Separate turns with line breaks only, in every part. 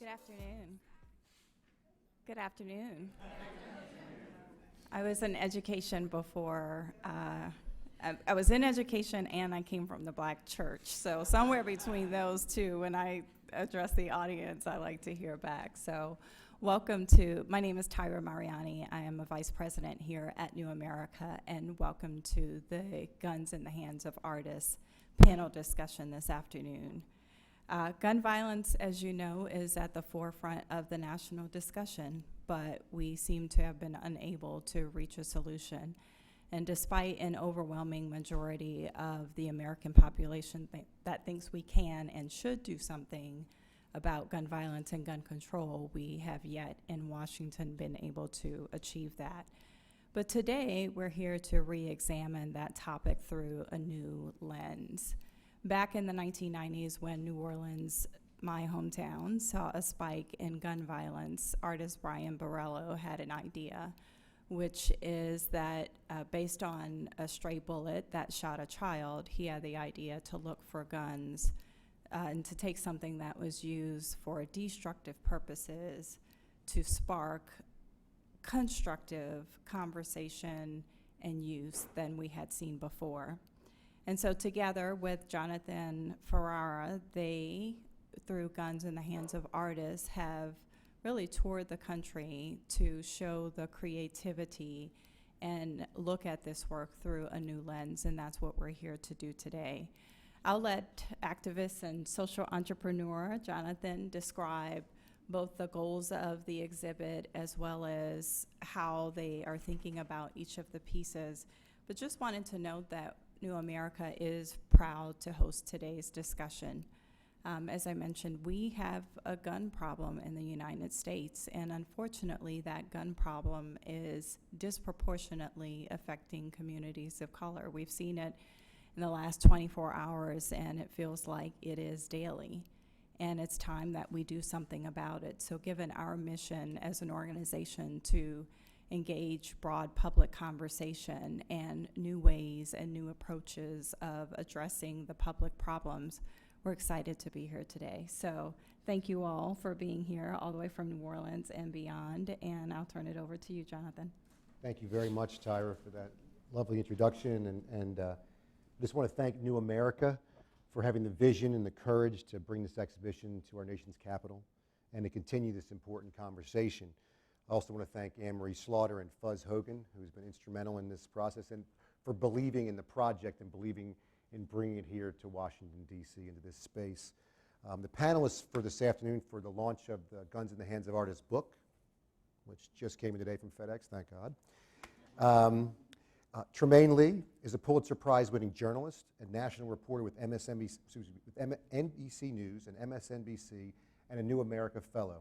Good afternoon. Good afternoon. I was in education before. I was in education and I came from the Black church. So somewhere between those two, when I address the audience, I like to hear back. So welcome to, my name is Tyra Mariani. I am a vice president here at New America, and welcome to the Guns in the Hands of Artists panel discussion this afternoon. Gun violence, as you know, is at the forefront of the national discussion, but we seem to have been unable to reach a solution. And despite an overwhelming majority of the American population that thinks we can and should do something about gun violence and gun control, we have yet in Washington been able to achieve that. But today, we're here to re-examine that topic through a new lens. Back in the 1990s, when New Orleans, my hometown, saw a spike in gun violence, artist Brian Borrello had an idea, which is that based on a stray bullet that shot a child, he had the idea to look for guns and to take something that was used for destructive purposes to spark constructive conversation and use than we had seen before. And so together with Jonathan Ferrara, they, through Guns in the Hands of Artists, have really toured the country to show the creativity and look at this work through a new lens, and that's what we're here to do today. I'll let activist and social entrepreneur Jonathan describe both the goals of the exhibit as well as how they are thinking about each of the pieces, but just wanted to note that New America is proud to host today's discussion. As I mentioned, we have a gun problem in the United States, and unfortunately that gun problem is disproportionately affecting communities of color. We've seen it in the last 24 hours, and it feels like it is daily. And it's time that we do something about it. So given our mission as an organization to engage broad public conversation and new ways and new approaches of addressing the public problems, we're excited to be here today. So thank you all for being here all the way from New Orleans and beyond, and I'll turn it over to you, Jonathan.
Thank you very much, Tyra, for that lovely introduction, and I just want to thank New America for having the vision and the courage to bring this exhibition to our nation's capital and to continue this important conversation. I also want to thank Anne-Marie Slaughter and Fuzz Hogan, who's been instrumental in this process, and for believing in the project and believing in bringing it here to Washington, D.C., into this space. The panelists for this afternoon for the launch of the Guns in the Hands of Artists book, which just came in today from FedEx, thank God. Tremaine Lee is a Pulitzer Prize-winning journalist and national reporter with NBC News and MSNBC, and a New America Fellow.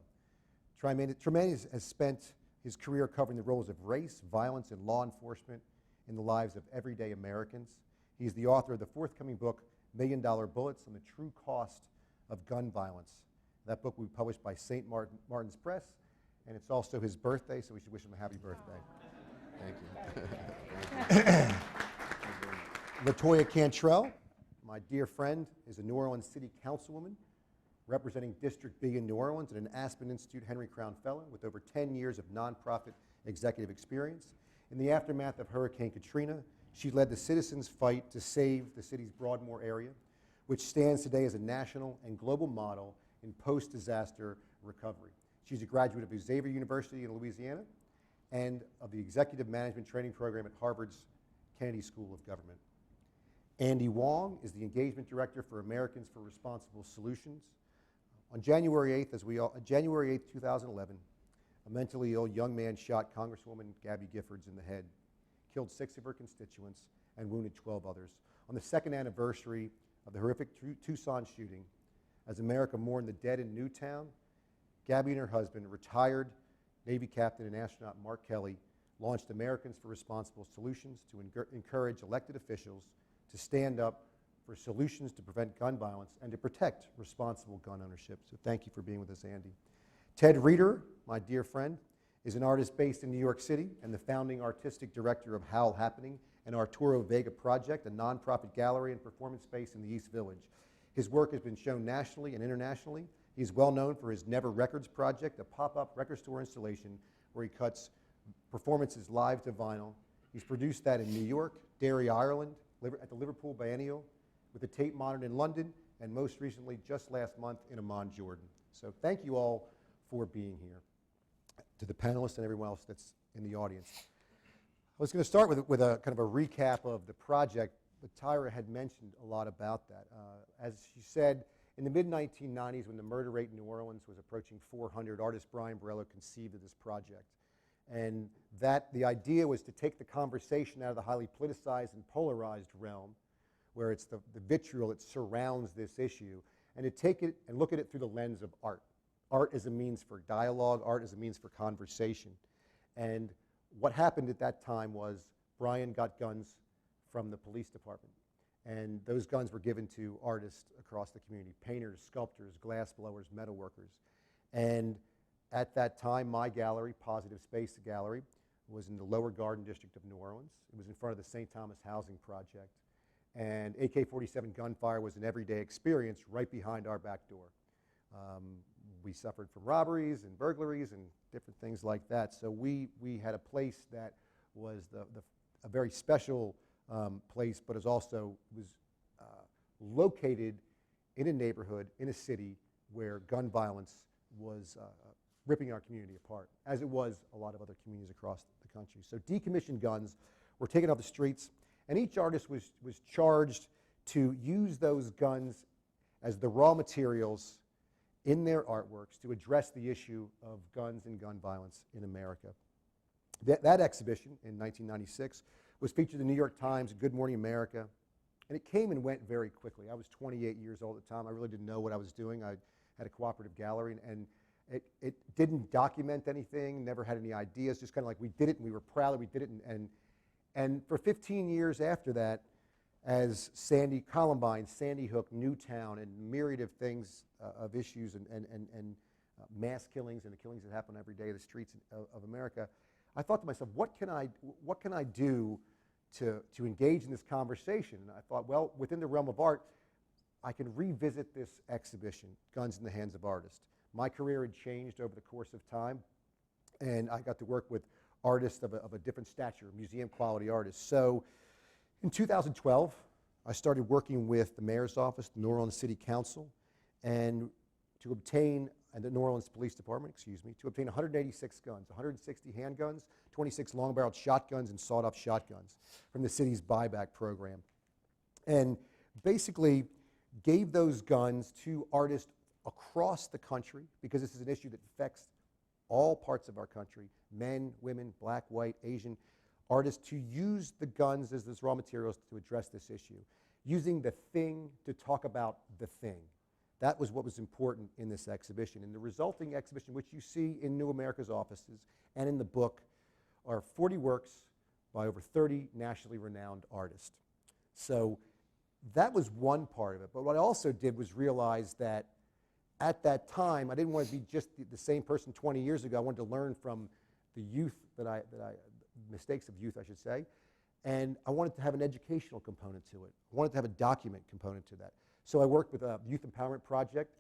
Tremaine has spent his career covering the roles of race, violence, and law enforcement in the lives of everyday Americans. He is the author of the forthcoming book, $1 Million Bullets, on the True Cost of Gun Violence. That book will be published by St. Martin's Press, and it's also his birthday, so we should wish him a happy birthday. Thank you. LaToya Cantrell, my dear friend, is a New Orleans City Councilwoman representing District B in New Orleans, and an Aspen Institute Henry Crown Fellow with over 10 years of nonprofit executive experience. In the aftermath of Hurricane Katrina, she led the citizens' fight to save the city's Broadmoor area, which stands today as a national and global model in post-disaster recovery. She's a graduate of Xavier University in Louisiana and of the Executive Management Training Program at Harvard's Kennedy School of Government. Andy Wong is the Engagement Director for Americans for Responsible Solutions. On January 8th, 2011, a mentally ill young man shot Congresswoman Gabby Giffords in the head, killed 6 of her constituents, and wounded 12 others. On the 2nd anniversary of the horrific Tucson shooting, as America mourned the dead in Newtown, Gabby and her husband, retired Navy Captain and astronaut Mark Kelly, launched Americans for Responsible Solutions to encourage elected officials to stand up for solutions to prevent gun violence and to protect responsible gun ownership. So thank you for being with us, Andy. Ted Reeder, my dear friend, is an artist based in New York City and the founding artistic director of Howl Happening and Arturo Vega Project, a nonprofit gallery and performance space in the East Village. His work has been shown nationally and internationally He's well known for his Never Records project, a pop-up record store installation where he cuts performances live to vinyl. He's produced that in New York, Derry, Ireland, at the Liverpool Biennial, with the Tate Modern in London, and most recently, just last month, in Amman, Jordan. So thank you all for being here. To the panelists and everyone else that's in the audience. I was going to start with a kind of a recap of the project, but Tyra had mentioned a lot about that. As she said, in the mid-1990s, when the murder rate in New Orleans was approaching 400, artist Brian Borrello conceived of this project. And the idea was to take the conversation out of the highly politicized and polarized realm, where it's the vitriol that surrounds this issue, and to take it and look at it through the lens of art. Art as a means for dialogue, art as a means for conversation. And what happened at that time was Brian got guns from the police department. And those guns were given to artists across the community, painters, sculptors, glass blowers, metal workers. And at that time, my gallery, Positive Space Gallery, was in the Lower Garden District of New Orleans. It was in front of the St. Thomas Housing Project. And AK-47 gunfire was an everyday experience right behind our back door. We suffered from robberies and burglaries and different things like that. So we had a place that was a very special place, but was located in a neighborhood, in a city, where gun violence was ripping our community apart, as it was a lot of other communities across the country. So decommissioned guns were taken off the streets, and each artist was charged to use those guns as the raw materials in their artworks to address the issue of guns and gun violence in America. That exhibition in 1996 was featured in the New York Times, Good Morning America, and it came and went very quickly. I was 28 years old at the time. I really didn't know what I was doing. I had a cooperative gallery, and it didn't document anything, never had any ideas, just kind of like we did it, and we were proud that we did it. And for 15 years after that, as Columbine, Sandy Hook, Newtown, and myriad of things, of issues and mass killings and the killings that happen every day in the streets of America, I thought to myself, what can I do to engage in this conversation? And I thought, well, within the realm of art, I can revisit this exhibition, Guns in the Hands of Artists. My career had changed over the course of time, and I got to work with artists of a different stature, museum quality artists. So in 2012, I started working with the mayor's office, the New Orleans City Council, and the New Orleans Police Department, to obtain 186 guns, 160 handguns, 26 long-barreled shotguns, and sawed-off shotguns from the city's buyback program. And basically gave those guns to artists across the country, because this is an issue that affects all parts of our country, men, women, black, white, Asian, artists, to use the guns as those raw materials to address this issue, using the thing to talk about the thing. That was what was important in this exhibition. And the resulting exhibition, which you see in New America's offices and in the book, are 40 works by over 30 nationally renowned artists. So that was one part of it. But what I also did was realize that at that time, I didn't want to be just the same person 20 years ago. I wanted to learn from the youth mistakes of youth, I should say. And I wanted to have an educational component to it. I wanted to have a document component to that. So I worked with a Youth Empowerment Project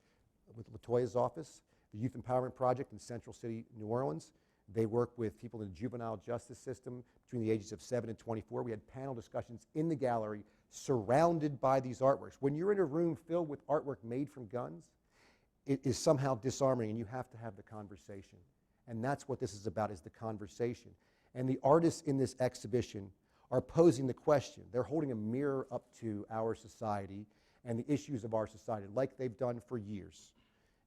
with LaToya's office, the Youth Empowerment Project in Central City, New Orleans. They work with people in the juvenile justice system between the ages of 7 and 24. We had panel discussions in the gallery surrounded by these artworks. When you're in a room filled with artwork made from guns, it is somehow disarming, and you have to have the conversation. And that's what this is about, is the conversation. And the artists in this exhibition are posing the question. They're holding a mirror up to our society and the issues of our society, like they've done for years.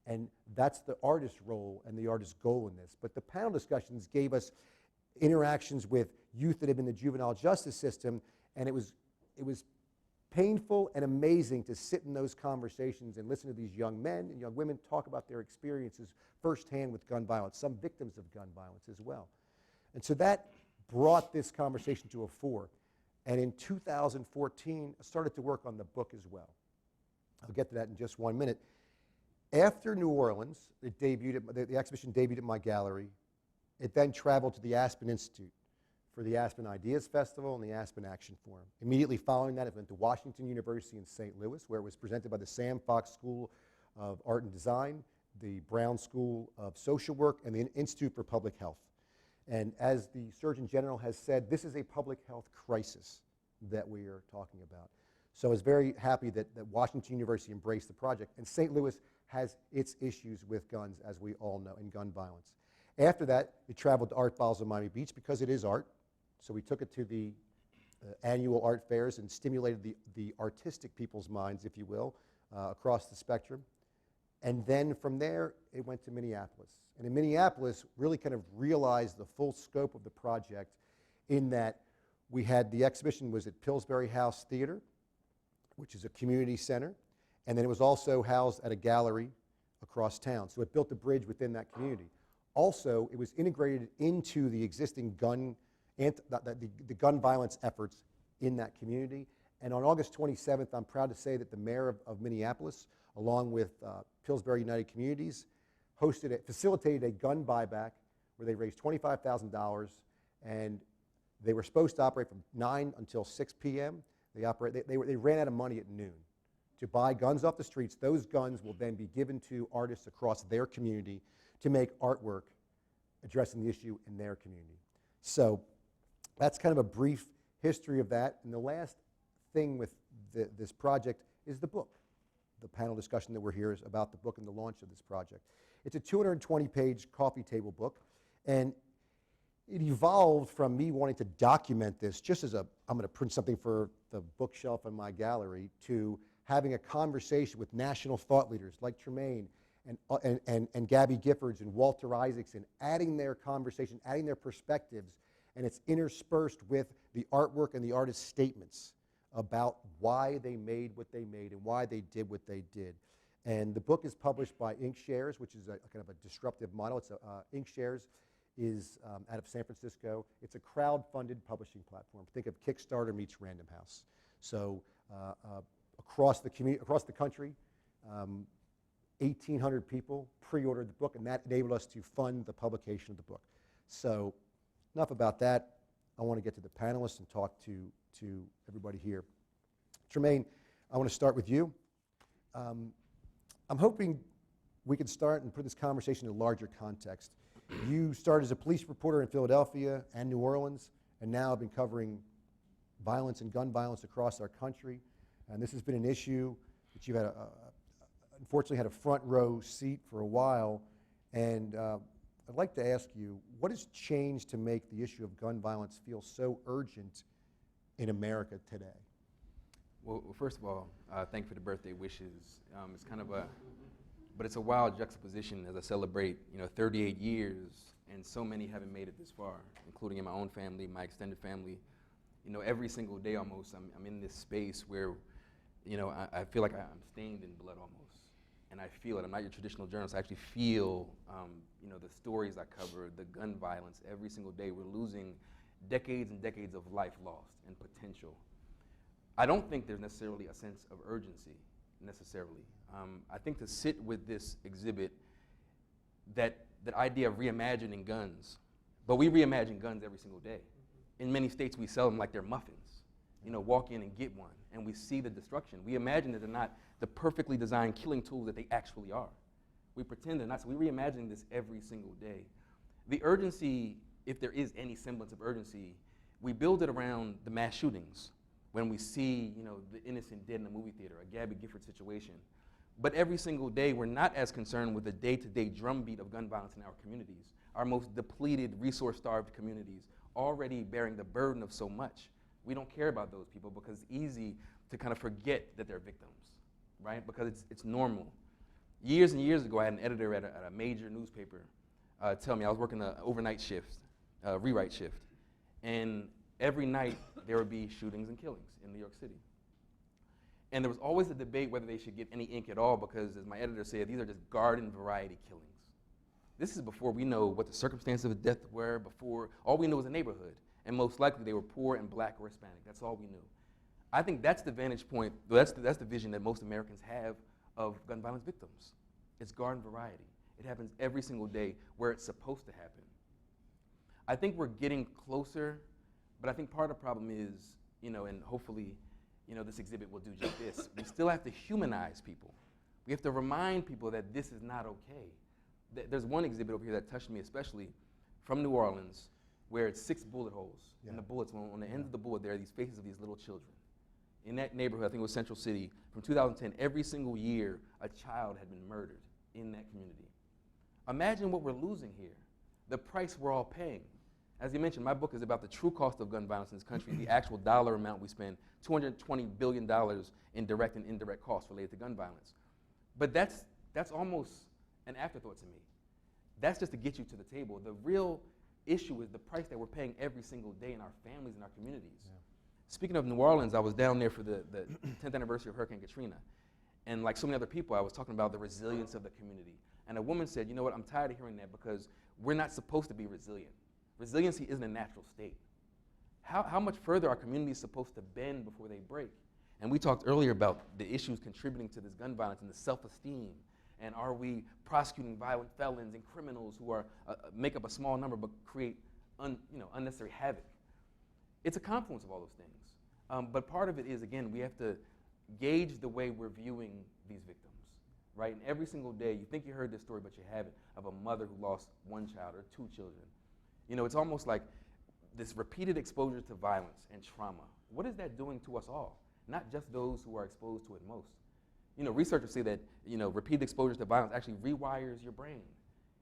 And that's the artist's role and the artist's goal in this. But the panel discussions gave us interactions with youth that have been in the juvenile justice system, and it was painful and amazing to sit in those conversations and listen to these young men and young women talk about their experiences firsthand with gun violence, some victims of gun violence as well. And so that brought this conversation to a fore. And in 2014, I started to work on the book as well. I'll get to that in just 1 minute. After New Orleans, the exhibition debuted at my gallery. It then traveled to the Aspen Institute for the Aspen Ideas Festival and the Aspen Action Forum. Immediately following that, it went to Washington University in St. Louis, where it was presented by the Sam Fox School of Art and Design the Brown School of Social Work, and the Institute for Public Health. And as the Surgeon General has said, this is a public health crisis that we are talking about. So I was very happy that Washington University embraced the project. And St. Louis has its issues with guns, as we all know, and gun violence. After that, it traveled to Art Basel Miami Beach because it is art. So we took it to the annual art fairs and stimulated the artistic people's minds, if you will, across the spectrum. And then from there, it went to Minneapolis. And in Minneapolis, really kind of realized the full scope of the project in that we had the exhibition was at Pillsbury House Theater, which is a community center, and then it was also housed at a gallery across town. So it built a bridge within that community. Also, it was integrated into the existing the gun violence efforts in that community. And on August 27th, I'm proud to say that the mayor of Minneapolis, along with Pillsbury United Communities, facilitated a gun buyback where they raised $25,000, and they were supposed to operate from 9 until 6 p.m. They ran out of money at noon to buy guns off the streets. Those guns will then be given to artists across their community to make artwork addressing the issue in their community. So that's kind of a brief history of that. And the last thing with this project is the book. The panel discussion that we're here is about the book and the launch of this project. It's a 220-page coffee table book, and it evolved from me wanting to document this just as I'm going to print something for the bookshelf in my gallery, to having a conversation with national thought leaders like Tremaine and Gabby Giffords and Walter Isaacson, adding their conversation, adding their perspectives, and it's interspersed with the artwork and the artist's statements about why they made what they made and why they did what they did. And the book is published by InkShares, which is a kind of a disruptive model. It's InkShares is out of San Francisco. It's a crowd-funded publishing platform. Think of Kickstarter meets Random House. So across the country, 1,800 people pre-ordered the book, and that enabled us to fund the publication of the book. So enough about that. I want to get to the panelists and talk to everybody here. Tremaine, I want to start with you. I'm hoping we can start and put this conversation in a larger context. You started as a police reporter in Philadelphia and New Orleans, and now have been covering violence and gun violence across our country. And this has been an issue that you've unfortunately had a front row seat for a while. And I'd like to ask you, what has changed to make the issue of gun violence feel so urgent in America today?
Well, first of all, thank you for the birthday wishes. It's kind of but it's a wild juxtaposition as I celebrate, 38 years, and so many haven't made it this far, including in my own family, my extended family. Every single day almost, I'm in this space where, I feel like I'm stained in blood almost, and I feel it. I'm not your traditional journalist. I actually feel, the stories I cover, the gun violence every single day. We're losing decades and decades of life lost and potential. I don't think there's necessarily a sense of urgency, necessarily. I think to sit with this exhibit, that idea of reimagining guns, but we reimagine guns every single day. In many states, we sell them like they're muffins. Walk in and get one, and we see the destruction. We imagine that they're not the perfectly designed killing tools that they actually are. We pretend they're not, so we reimagine this every single day. The urgency, if there is any semblance of urgency, we build it around the mass shootings. When we see, the innocent dead in a movie theater, a Gabby Gifford situation. But every single day, we're not as concerned with the day-to-day drumbeat of gun violence in our communities, our most depleted, resource-starved communities, already bearing the burden of so much. We don't care about those people because it's easy to kind of forget that they're victims, right? Because it's normal. Years and years ago, I had an editor at a major newspaper tell me, I was working an overnight shift, rewrite shift, and every night there would be shootings and killings in New York City. And there was always a debate whether they should get any ink at all because, as my editor said, these are just garden variety killings. This is before we know what the circumstances of death were, before all we knew was a neighborhood. And most likely they were poor and black or Hispanic. That's all we knew. I think that's the vantage point, that's the vision that most Americans have of gun violence victims. It's garden variety. It happens every single day where it's supposed to happen. I think we're getting closer. But I think part of the problem is, and hopefully, this exhibit will do just this. We still have to humanize people. We have to remind people that this is not okay. There's one exhibit over here that touched me especially from New Orleans where it's 6 bullet holes.
Yeah.
And the bullets, on the ends of the bullet, there are these faces of these little children. In that neighborhood, I think it was Central City, from 2010, every single year, a child had been murdered in that community. Imagine what we're losing here, the price we're all paying. As you mentioned, my book is about the true cost of gun violence in this country, the actual dollar amount we spend, $220 billion in direct and indirect costs related to gun violence. But that's almost an afterthought to me. That's just to get you to the table. The real issue is the price that we're paying every single day in our families and our communities. Yeah. Speaking of New Orleans, I was down there for the 10th anniversary of Hurricane Katrina. And like so many other people, I was talking about the resilience of the community. And a woman said, you know what, I'm tired of hearing that because we're not supposed to be resilient. Resiliency isn't a natural state. How much further are communities supposed to bend before they break? And we talked earlier about the issues contributing to this gun violence and the self-esteem. And are we prosecuting violent felons and criminals who are make up a small number but create unnecessary havoc? It's a confluence of all those things. But part of it is, again, we have to gauge the way we're viewing these victims, right? And every single day, you think you heard this story, but you haven't, of a mother who lost 1 child or 2 children. You know, it's almost like this repeated exposure to violence and trauma. What is that doing to us all? Not just those who are exposed to it most. You know, researchers say that, repeated exposure to violence actually rewires your brain.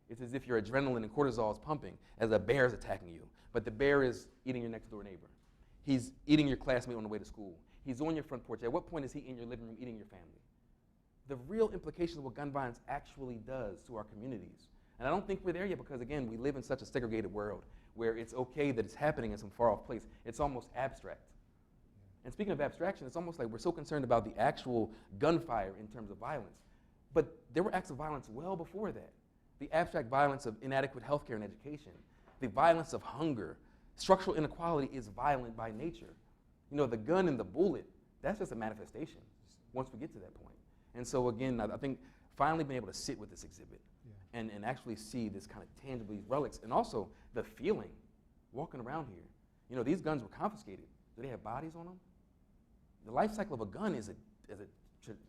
It's as if your adrenaline and cortisol is pumping as a bear is attacking you. But the bear is eating your next door neighbor. He's eating your classmate on the way to school. He's on your front porch. At what point is he in your living room eating your family? The real implications of what gun violence actually does to our communities. And I don't think we're there yet because, again, we live in such a segregated world where it's okay that it's happening in some far-off place. It's almost abstract. And speaking of abstraction, it's almost like we're so concerned about the actual gunfire in terms of violence. But there were acts of violence well before that. The abstract violence of inadequate healthcare and education, the violence of hunger. Structural inequality is violent by nature. You know, the gun and the bullet, that's just a manifestation once we get to that point. And so again, I think finally being able to sit with this exhibit and actually see this kind of tangible relics and also the feeling walking around here. You know, these guns were confiscated. Do they have bodies on them? The life cycle of a gun is it's just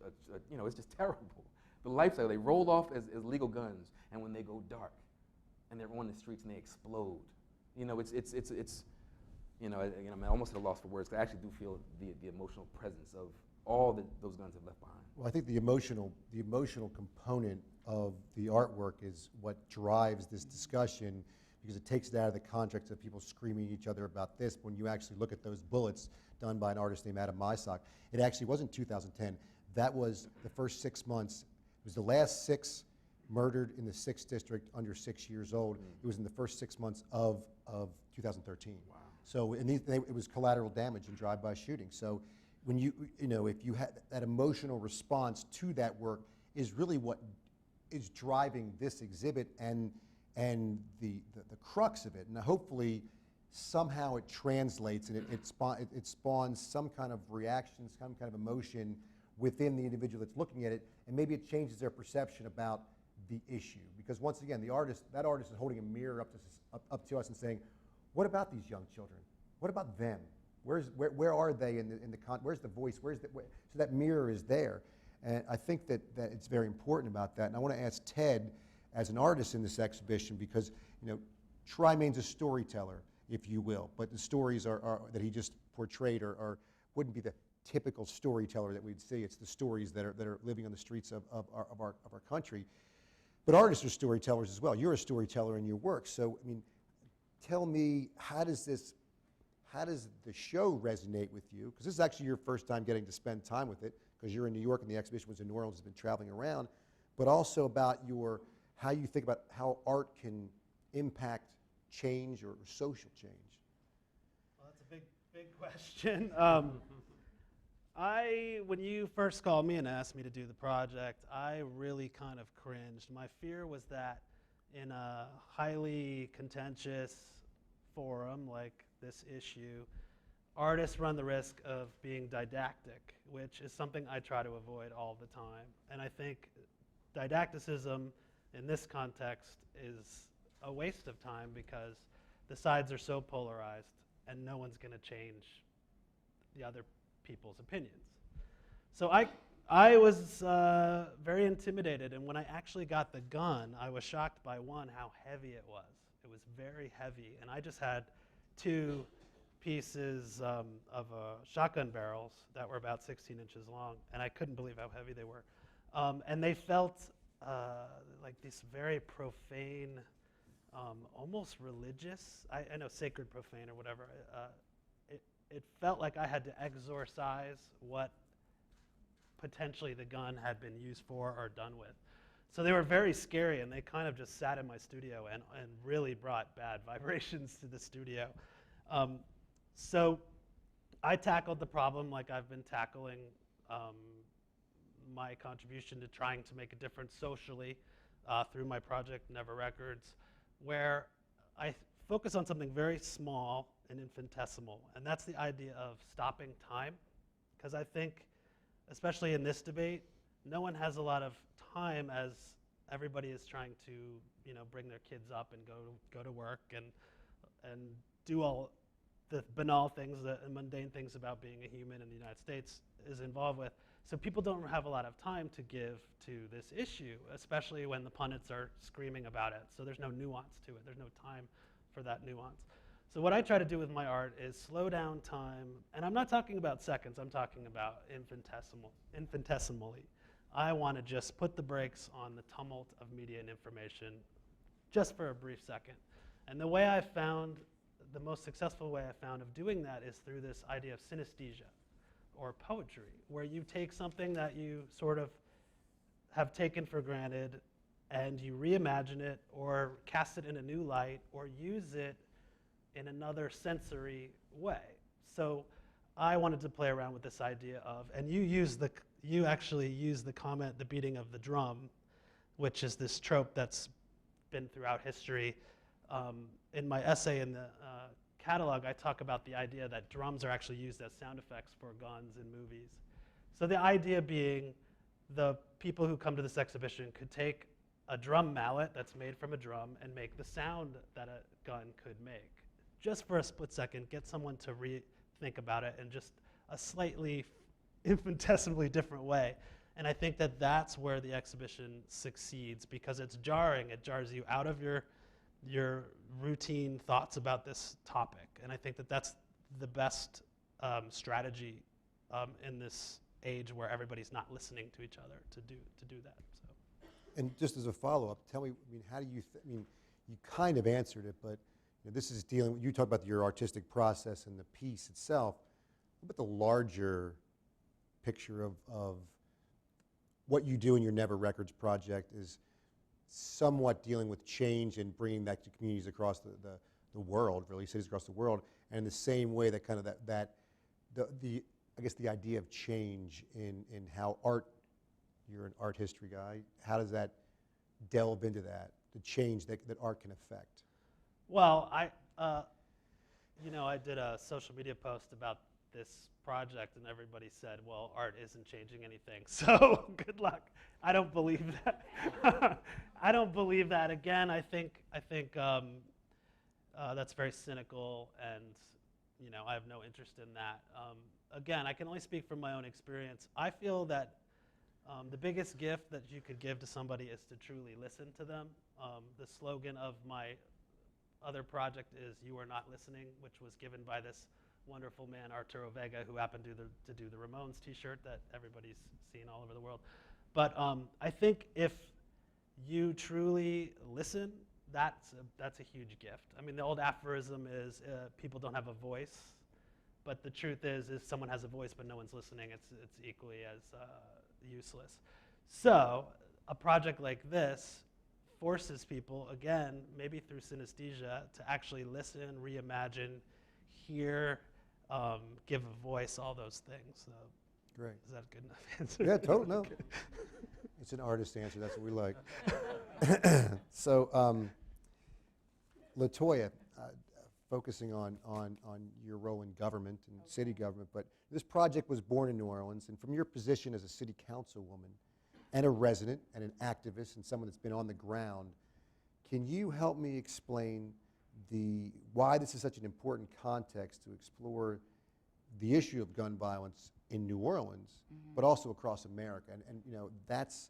terrible. The life cycle, they roll off as legal guns, and when they go dark, and they're on the streets and they explode. You know, I'm almost at a loss for words, because I actually do feel the emotional presence of all that those guns have left behind.
Well, I think the emotional component of the artwork is what drives this discussion, because it takes it out of the context of people screaming at each other about this. When you actually look at those bullets done by an artist named Adam Mysock, it actually wasn't 2010. That was the first 6 months. It was the last 6 murdered in the 6th district under 6 years old. It was in the first 6 months of 2013. Wow. So it was collateral damage and drive-by shooting. So when if you had that emotional response to that work is really what is driving this exhibit and the crux of it. And hopefully somehow it translates and it spawns some kind of reaction, some kind of emotion within the individual that's looking at it, and maybe it changes their perception about the issue. Because once again, that artist is holding a mirror up to us and saying, what about these young children? What about them? Where are they where's the voice? So that mirror is there. And I think that it's very important about that. And I want to ask Ted, as an artist in this exhibition, because Trymain's a storyteller, if you will, but the stories are that he just portrayed wouldn't be the typical storyteller that we'd see. It's the stories that are living on the streets of our country. But artists are storytellers as well. You're a storyteller in your work. So, I mean, tell me, how does the show resonate with you? Because this is actually your first time getting to spend time with it, because you're in New York and the exhibition was in New Orleans, has been traveling around, but also about how you think about how art can impact change or social change.
Well, that's a big question. When you first called me and asked me to do the project, I really kind of cringed. My fear was that in a highly contentious forum like this issue, artists run the risk of being didactic, which is something I try to avoid all the time. And I think didacticism in this context is a waste of time because the sides are so polarized and no one's going to change the other people's opinions. So I was very intimidated, and when I actually got the gun, I was shocked by, one, how heavy it was. It was very heavy, and I just had 2 pieces of shotgun barrels that were about 16 inches long, and I couldn't believe how heavy they were. And they felt like this very profane, almost religious, I know sacred profane or whatever. It felt like I had to exorcise what potentially the gun had been used for or done with. So they were very scary, and they kind of just sat in my studio and really brought bad vibrations to the studio. So I tackled the problem like I've been tackling my contribution to trying to make a difference socially through my project, Never Records, where I focus on something very small and infinitesimal, and that's the idea of stopping time. Because I think, especially in this debate, no one has a lot of time as everybody is trying to, bring their kids up and go to work and do all the banal things, the mundane things about being a human in the United States is involved with. So people don't have a lot of time to give to this issue, especially when the pundits are screaming about it. So there's no nuance to it. There's no time for that nuance. So what I try to do with my art is slow down time, and I'm not talking about seconds, I'm talking about infinitesimally. I want to just put the brakes on the tumult of media and information just for a brief second. And the way I found, the most successful way I found of doing that is through this idea of synesthesia, or poetry, where you take something that you sort of have taken for granted and you reimagine it or cast it in a new light or use it in another sensory way. So I wanted to play around with this idea of, and you actually use the comment, the beating of the drum, which is this trope that's been throughout history. In my essay in the catalog, I talk about the idea that drums are actually used as sound effects for guns in movies. So the idea being the people who come to this exhibition could take a drum mallet that's made from a drum and make the sound that a gun could make. Just for a split second, get someone to rethink about it in just a slightly infinitesimally different way. And I think that that's where the exhibition succeeds, because it's jarring. It jars you out of your routine thoughts about this topic. And I think that that's the best strategy in this age where everybody's not listening to each other to do that. So.
And just as a follow-up, tell me, how do you, you kind of answered it, but this is dealing, you talk about your artistic process and the piece itself. What about the larger picture of what you do in your Never Records project is somewhat dealing with change and bringing that to communities across the world, really, cities across the world, and in the same way that kind of I guess the idea of change in how art, you're an art history guy, how does that delve into that, the change that art can affect?
Well, I did a social media post about this project, and everybody said, well, art isn't changing anything, so good luck. I don't believe that. I don't believe that. Again, I think that's very cynical, and I have no interest in that. Again, I can only speak from my own experience. I feel that the biggest gift that you could give to somebody is to truly listen to them. The slogan of my other project is "You Are Not Listening," which was given by this wonderful man, Arturo Vega, who happened to do the Ramones t-shirt that everybody's seen all over the world. But I think if you truly listen, that's a huge gift. I mean, the old aphorism is people don't have a voice, but the truth is someone has a voice but no one's listening, it's equally as useless. So a project like this forces people, again, maybe through synesthesia, to actually listen, reimagine, hear, give a voice, all those things. So
Great.
is that a good enough answer?
Yeah, totally. No. It's an artist answer. That's what we like. So, LaToya, focusing on your role in government and city government, but this project was born in New Orleans, and from your position as a city councilwoman and a resident and an activist and someone that's been on the ground, can you help me explain why this is such an important context to explore the issue of gun violence in New Orleans, but also across America. And you know, that's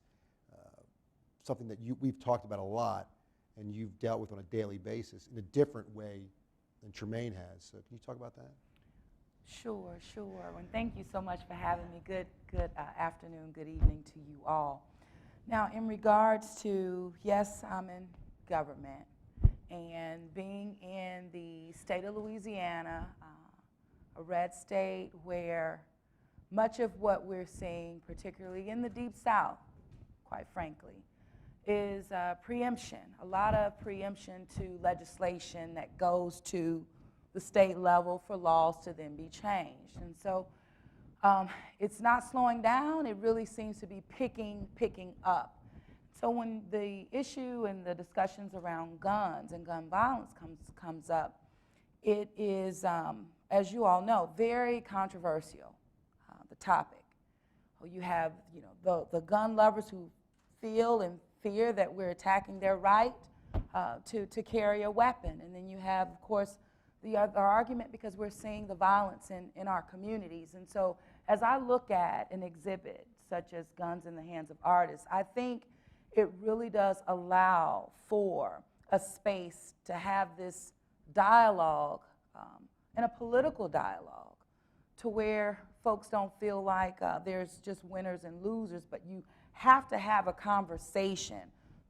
something that we've talked about a lot, and you've dealt with on a daily basis in a different way than Tremaine has. So can you talk about that?
Sure. And thank you so much for having me. Good afternoon, good evening to you all. Now, in regards to, yes, I'm in government, and being in the state of Louisiana, a red state where much of what we're seeing, particularly in the Deep South, quite frankly, is preemption, a lot of preemption to legislation that goes to the state level for laws to then be changed. And so it's not slowing down, it really seems to be picking up. So when the issue and the discussions around guns and gun violence comes up, it is, as you all know, very controversial, the topic. You have, you know, the gun lovers who feel and fear that we're attacking their right to carry a weapon. And then you have, of course, the other argument because we're seeing the violence in our communities. And so as I look at an exhibit such as Guns in the Hands of Artists, I think it really does allow for a space to have this dialogue and a political dialogue to where folks don't feel like there's just winners and losers, but you have to have a conversation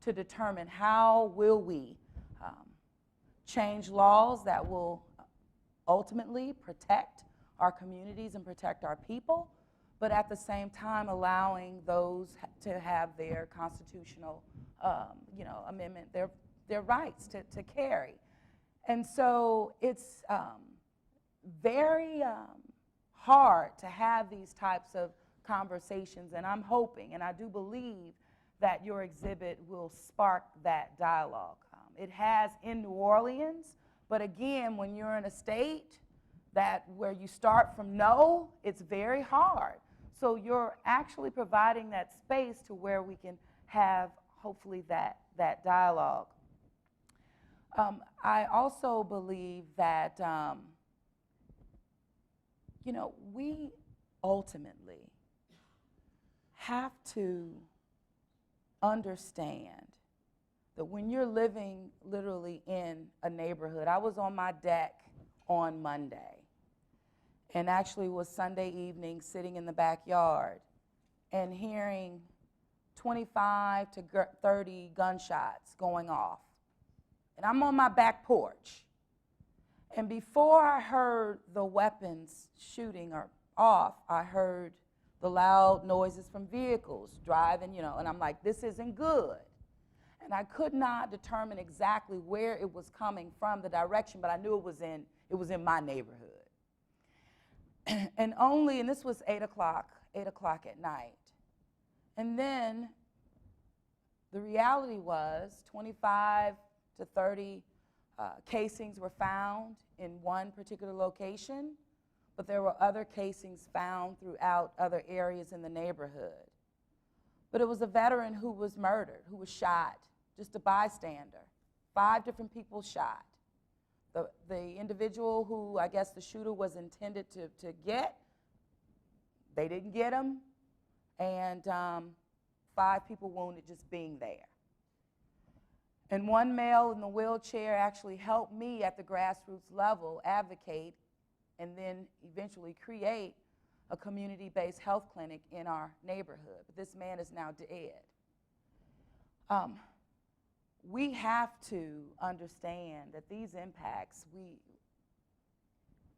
to determine how will we change laws that will ultimately protect our communities and protect our people, but at the same time allowing those to have their constitutional amendment, their rights to carry. And so it's very hard to have these types of conversations, and I'm hoping, and I do believe, that your exhibit will spark that dialogue. It has in New Orleans, but again, when you're in a state where you start from no, it's very hard. So you're actually providing that space to where we can have, hopefully, that dialogue. I also believe that, we ultimately have to understand that when you're living literally in a neighborhood, I was on my deck on Monday, and actually was Sunday evening sitting in the backyard and hearing 25 to 30 gunshots going off. And I'm on my back porch. And before I heard the weapons shooting or off, I heard the loud noises from vehicles driving, and I'm like, this isn't good. And I could not determine exactly where it was coming from, the direction, but I knew it was in my neighborhood. And this was 8 o'clock at night. And then the reality was 25 to 30 casings were found in one particular location, but there were other casings found throughout other areas in the neighborhood. But it was a veteran who was murdered, who was shot, just a bystander. 5 different people shot. The individual who I guess the shooter was intended to get, they didn't get him, and 5 people wounded just being there. And one male in the wheelchair actually helped me at the grassroots level advocate and then eventually create a community-based health clinic in our neighborhood. But this man is now dead. We have to understand that these impacts,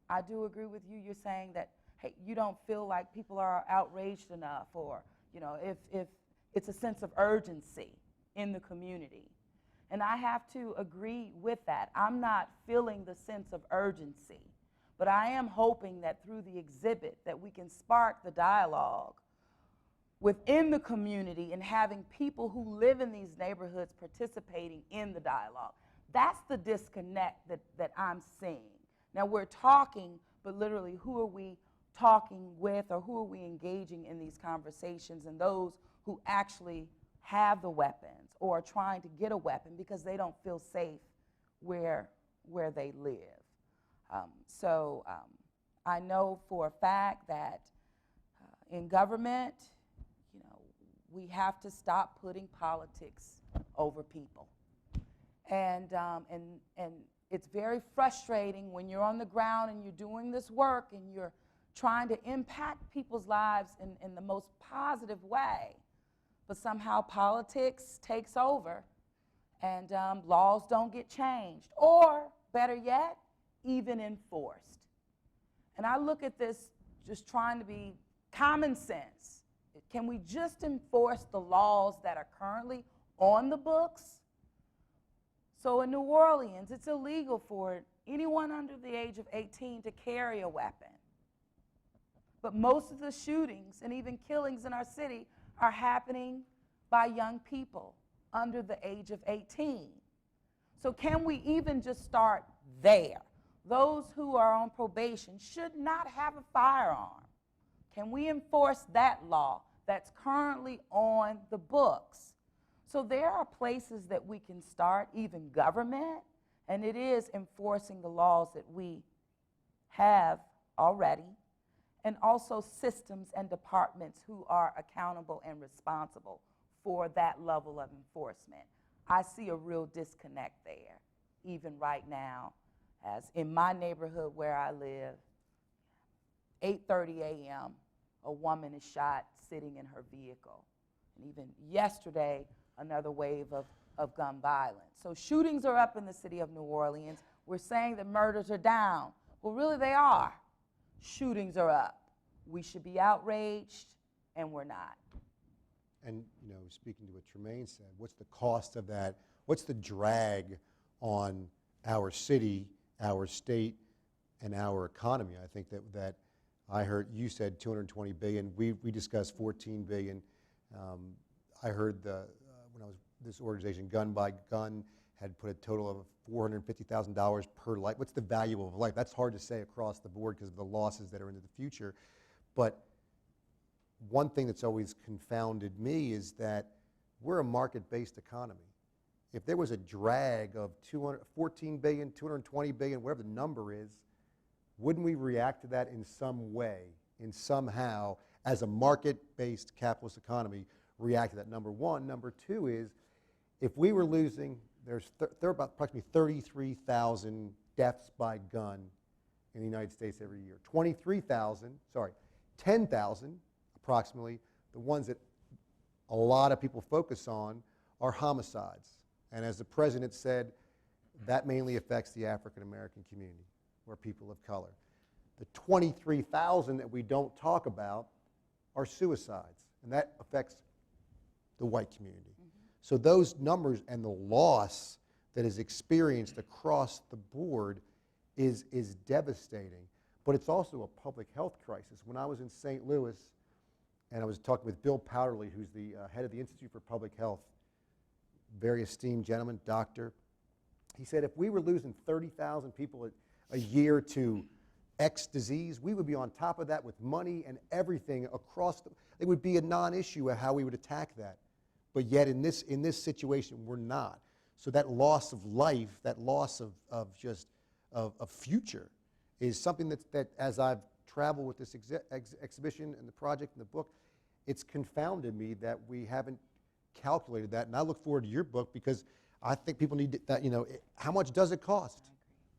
I do agree with you. You're saying that, hey, you don't feel like people are outraged enough, or, if it's a sense of urgency in the community. And I have to agree with that. I'm not feeling the sense of urgency, but I am hoping that through the exhibit that we can spark the dialogue within the community and having people who live in these neighborhoods participating in the dialogue. That's the disconnect that I'm seeing. Now we're talking, but literally who are we talking with, or who are we engaging in these conversations, and those who actually have the weapons or are trying to get a weapon because they don't feel safe where they live. I know for a fact that in government, you know, we have to stop putting politics over people. And it's very frustrating when you're on the ground and you're doing this work and you're trying to impact people's lives in the most positive way, but somehow politics takes over and laws don't get changed, or better yet, even enforced. And I look at this just trying to be common sense. Can we just enforce the laws that are currently on the books? So in New Orleans, it's illegal for anyone under the age of 18 to carry a weapon. But most of the shootings and even killings in our city are happening by young people under the age of 18. So can we even just start there? Those who are on probation should not have a firearm. Can we enforce that law that's currently on the books? So there are places that we can start, even government, and it is enforcing the laws that we have already, and also systems and departments who are accountable and responsible for that level of enforcement. I see a real disconnect there, even right now, as in my neighborhood where I live, 8:30 a.m., a woman is shot sitting in her vehicle. And even yesterday, another wave of gun violence. So shootings are up in the city of New Orleans. We're saying that murders are down. Well, really they are. Shootings are up. We should be outraged, and we're not.
And, you know, speaking to what Tremaine said, what's the cost of that? What's the drag on our city, our state, and our economy? I think that I heard you said 220 billion. We discussed 14 billion. I heard when I was this organization, Gun by Gun, had put a total of $450,000 per life. What's the value of life? That's hard to say across the board because of the losses that are into the future. But one thing that's always confounded me is that we're a market-based economy. If there was a drag of 14 billion, 220 billion, whatever the number is, wouldn't we react to that in some way, in somehow, as a market-based capitalist economy, react to that, number one? Number two is, if we were losing, there are about approximately 33,000 deaths by gun in the United States every year. 10,000 approximately, the ones that a lot of people focus on are homicides. And as the president said, that mainly affects the African American community, or people of color. The 23,000 that we don't talk about are suicides, and that affects the white community. So those numbers and the loss that is experienced across the board is devastating. But it's also a public health crisis. When I was in St. Louis, and I was talking with Bill Powderly, who's the head of the Institute for Public Health, very esteemed gentleman, doctor. He said if we were losing 30,000 people a year to X disease, we would be on top of that with money and everything across it would be a non-issue of how we would attack that. But yet in this situation, we're not. So that loss of life, that loss of future is something that as I've traveled with this exhibition and the project and the book, it's confounded me that we haven't calculated that. And I look forward to your book because I think people need that, you know, how much does it cost?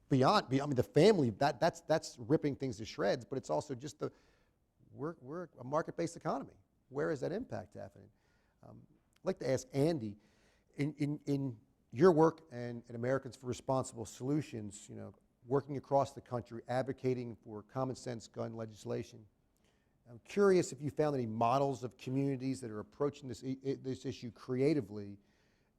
Beyond, I mean, the family, that's ripping things to shreds, but it's also just we're a market-based economy. Where is that impact happening? I'd like to ask Andy, in your work and Americans for Responsible Solutions, you know, working across the country, advocating for common sense gun legislation, I'm curious if you found any models of communities that are approaching this issue creatively,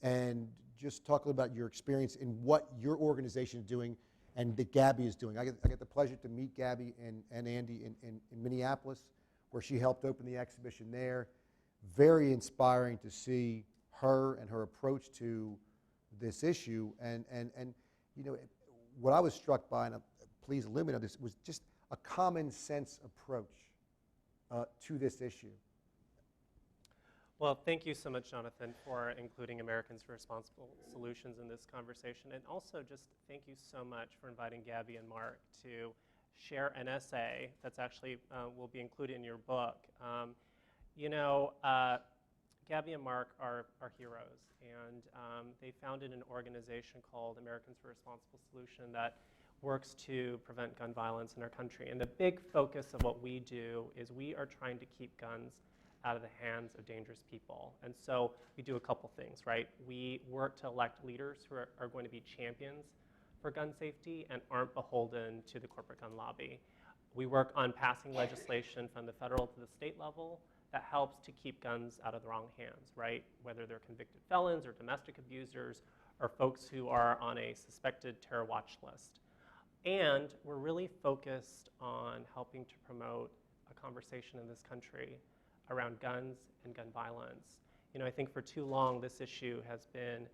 and just talk a little about your experience in what your organization is doing and that Gabby is doing. I get the pleasure to meet Gabby and Andy in Minneapolis, where she helped open the exhibition there. Very inspiring to see her and her approach to this issue. And you know, what I was struck by, and please limit on this, was just a common sense approach to this issue.
Well, thank you so much, Jonathan, for including Americans for Responsible Solutions in this conversation. And also just thank you so much for inviting Gabby and Mark to share an essay that's actually will be included in your book. Gabby and Mark are heroes, and they founded an organization called Americans for Responsible Solution that works to prevent gun violence in our country. And the big focus of what we do is we are trying to keep guns out of the hands of dangerous people. And so we do a couple things, right? We work to elect leaders who are going to be champions for gun safety and aren't beholden to the corporate gun lobby. We work on passing legislation from the federal to the state level that helps to keep guns out of the wrong hands, right? Whether they're convicted felons or domestic abusers or folks who are on a suspected terror watch list. And we're really focused on helping to promote a conversation in this country around guns and gun violence. I think for too long this issue has been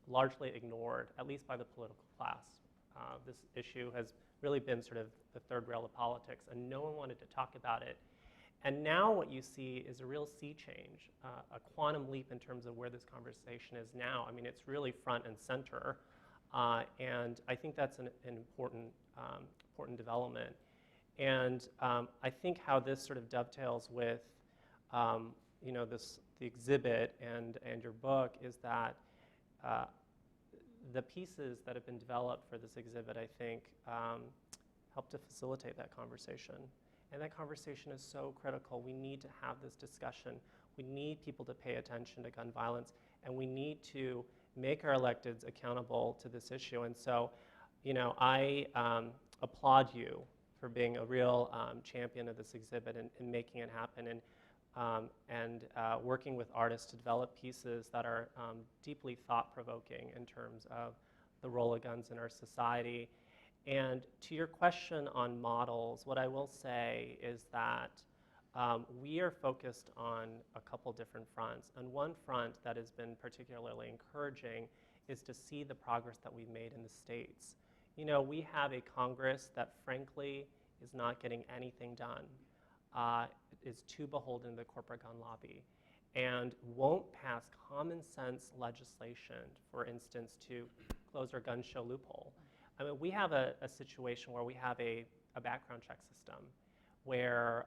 largely ignored, at least by the political class. This issue has really been sort of the third rail of politics, and no one wanted to talk about it. And now what you see is a real sea change, a quantum leap in terms of where this conversation is now. I mean, it's really front and center, and I think that's an important development. And I think how this sort of dovetails with, the exhibit and your book is that the pieces that have been developed for this exhibit, I think, help to facilitate that conversation. And that conversation is so critical. We need to have this discussion. We need people to pay attention to gun violence, and we need to make our electeds accountable to this issue. And so, I applaud you for being a real champion of this exhibit and making it happen, and working with artists to develop pieces that are deeply thought-provoking in terms of the role of guns in our society. And to your question on models, what I will say is that we are focused on a couple different fronts. And one front that has been particularly encouraging is to see the progress that we've made in the states. We have a Congress that frankly is not getting anything done, is too beholden to the corporate gun lobby, and won't pass common sense legislation, for instance, to close our gun show loophole. I mean, we have a situation where we have a background check system where,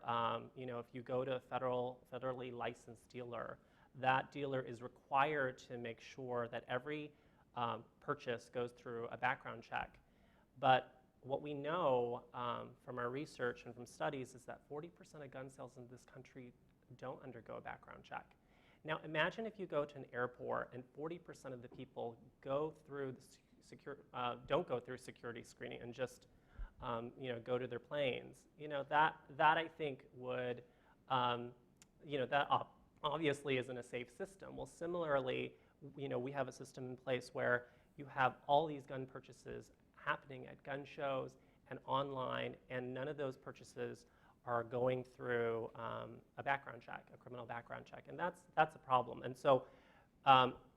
if you go to a federally licensed dealer, that dealer is required to make sure that every purchase goes through a background check. But what we know from our research and from studies is that 40% of gun sales in this country don't undergo a background check. Now, imagine if you go to an airport and 40% of the people go through don't go through security screening and just go to their planes. That I think would, that obviously isn't a safe system. Well, similarly, we have a system in place where you have all these gun purchases happening at gun shows and online, and none of those purchases are going through a background check, a criminal background check, and that's a problem. And so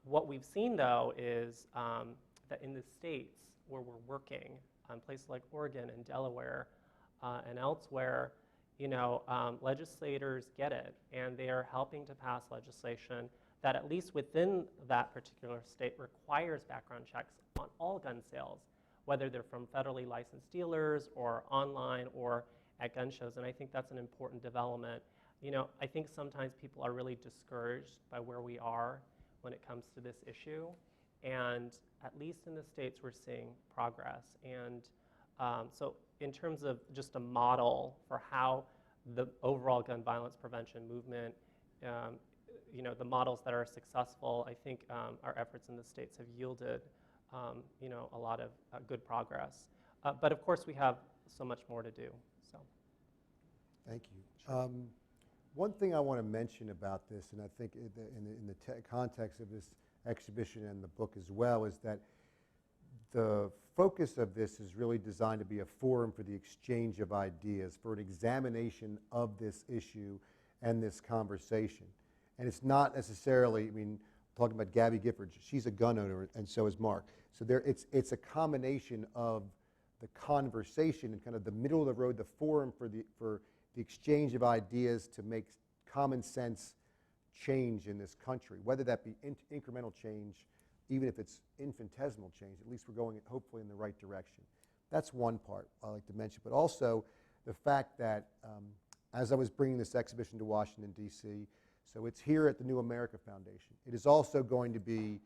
what we've seen, though, is that in the states where we're working, places like Oregon and Delaware and elsewhere, legislators get it, and they are helping to pass legislation that at least within that particular state requires background checks on all gun sales, whether they're from federally licensed dealers or online or at gun shows. And I think that's an important development. I think sometimes people are really discouraged by where we are when it comes to this issue. And at least in the states, we're seeing progress. And so in terms of just a model for how the overall gun violence prevention movement, the models that are successful, I think our efforts in the states have yielded, a lot of good progress. But of course, we have so much more to do. So,
Thank you. One thing I want to mention about this, and I think in the context of this exhibition and the book as well, is that the focus of this is really designed to be a forum for the exchange of ideas, for an examination of this issue and this conversation. And it's not necessarily, talking about Gabby Gifford, she's a gun owner, and so is Mark. So it's a combination of the conversation and kind of the middle of the road, the forum for the exchange of ideas to make common sense change in this country, whether that be incremental change, even if it's infinitesimal change. At least we're going hopefully in the right direction. That's one part I like to mention, but also the fact that as I was bringing this exhibition to Washington, D.C., so it's here at the New America Foundation. It is also going to be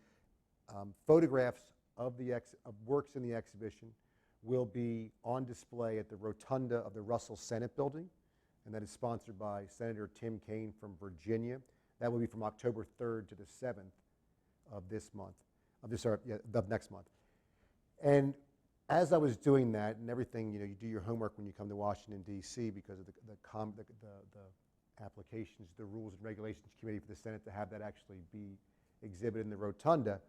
photographs of works in the exhibition will be on display at the rotunda of the Russell Senate Building, and that is sponsored by Senator Tim Kaine from Virginia. That will be from October 3rd to the 7th of this month, of next month. And as I was doing that, and everything, you do your homework when you come to Washington, D.C., because of the applications, the Rules and Regulations Committee for the Senate to have that actually be exhibited in the rotunda.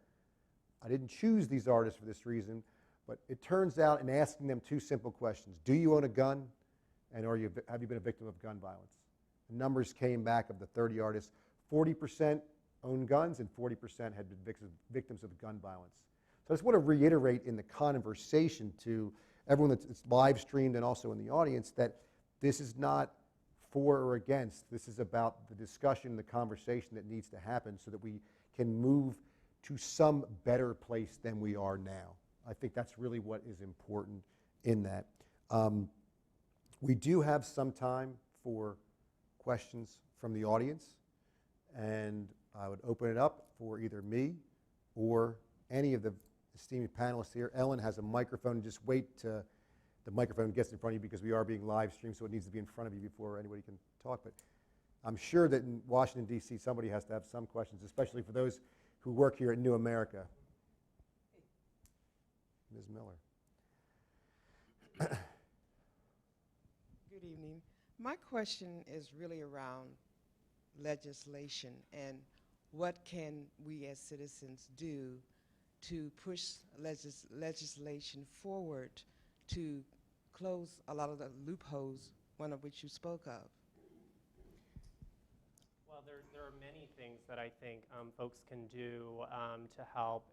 I didn't choose these artists for this reason, but it turns out in asking them two simple questions: do you own a gun, and have you been a victim of gun violence? The numbers came back of the 30 artists, 40% own guns and 40% had been victims of gun violence. So I just want to reiterate in the conversation to everyone that's live streamed and also in the audience that this is not for or against. This is about the discussion, the conversation that needs to happen so that we can move to some better place than we are now. I think that's really what is important in that. We do have some time for questions from the audience, and I would open it up for either me or any of the esteemed panelists here. Ellen has a microphone. Just wait till the microphone gets in front of you because we are being live streamed, so it needs to be in front of you before anybody can talk. But I'm sure that in Washington, D.C., somebody has to have some questions, especially for those who work here at New America. Ms. Miller.
Good evening. My question is really around legislation and what can we as citizens do to push legislation forward to close a lot of the loopholes, one of which you spoke of.
Well, there are many things that I think folks can do to help